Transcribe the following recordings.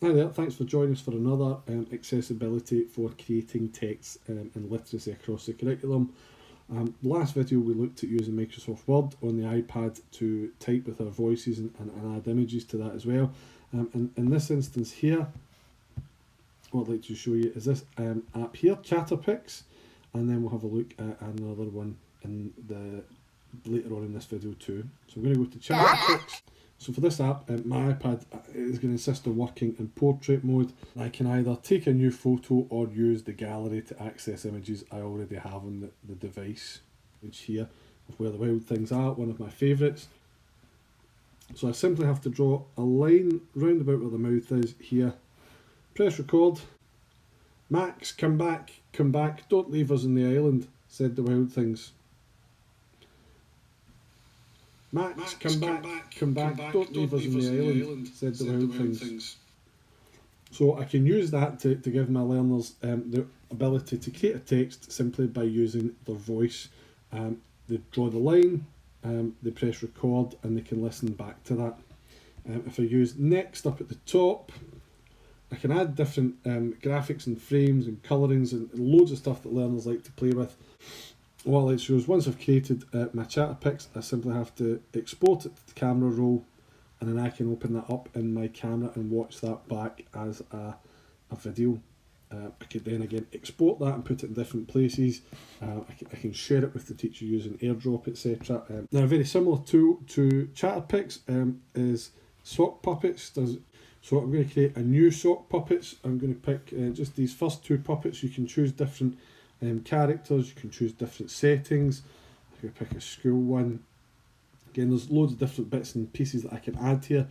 Hi there, thanks for joining us for another accessibility for creating text and literacy across the curriculum. Last video we looked at using Microsoft Word on the iPad to type with our voices and add images to that as well. And in this instance here, what I'd like to show you is this app here, Chatterpix, and then we'll have a look at another one later on in this video too. So we're going to go to Chatterpix. So for this app, my iPad is going to insist on working in portrait mode. I can either take a new photo or use the gallery to access images I already have on the device, which here of Where the Wild Things Are, one of my favourites. So I simply have to draw a line round about where the mouth is here, press record. Max, come back, don't leave us on the island, said the wild things. Max, come back, don't leave us on the island, said the wild things. So I can use that to give my learners the ability to create a text simply by using their voice. They draw the line, they press record, and they can listen back to that. If I use next up at the top, I can add different graphics and frames and colourings and loads of stuff that learners like to play with. What I like to show is once I've created my Chatterpix, I simply have to export it to the camera roll, and then I can open that up in my camera and watch that back as a video. I can then again export that and put it in different places. I can share it with the teacher using AirDrop, etc. Now a very similar tool to Chatterpix is Sock Puppets. So I'm going to create a new Sock Puppets. I'm going to pick just these first two puppets. You can choose different characters, you can choose different settings. I'm going to pick a school one. Again, there's loads of different bits and pieces that I can add here,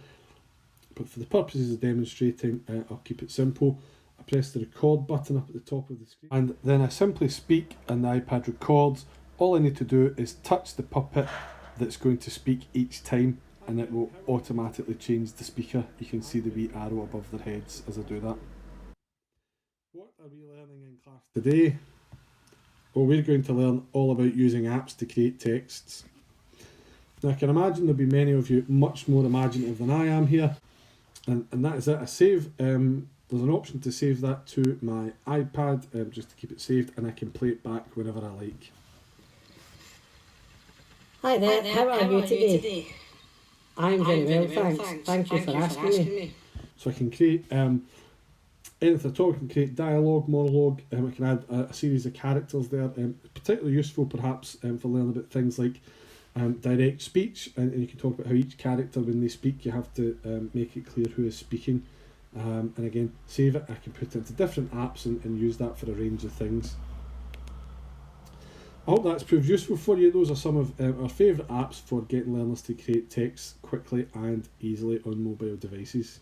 but for the purposes of demonstrating, I'll keep it simple. I press the record button up at the top of the screen, and then I simply speak and the iPad records. All I need to do is touch the puppet that's going to speak each time, and it will automatically change the speaker. You can see the wee arrow above their heads as I do that. What are we learning in class today? Well, we're going to learn all about using apps to create texts. Now I can imagine there'll be many of you much more imaginative than I am here, and that is it. I save, there's an option to save that to my iPad just to keep it saved, and I can play it back whenever I like. Hi there, how are you today? I'm very well, thanks. Thank you for asking me. So I can create anything at all. I can create dialogue, monologue, I can add a series of characters there, particularly useful perhaps for learning about things like direct speech, and you can talk about how each character, when they speak, you have to make it clear who is speaking, and again, save it. I can put it into different apps and use that for a range of things. I hope that's proved useful for you. Those are some of our favourite apps for getting learners to create text quickly and easily on mobile devices.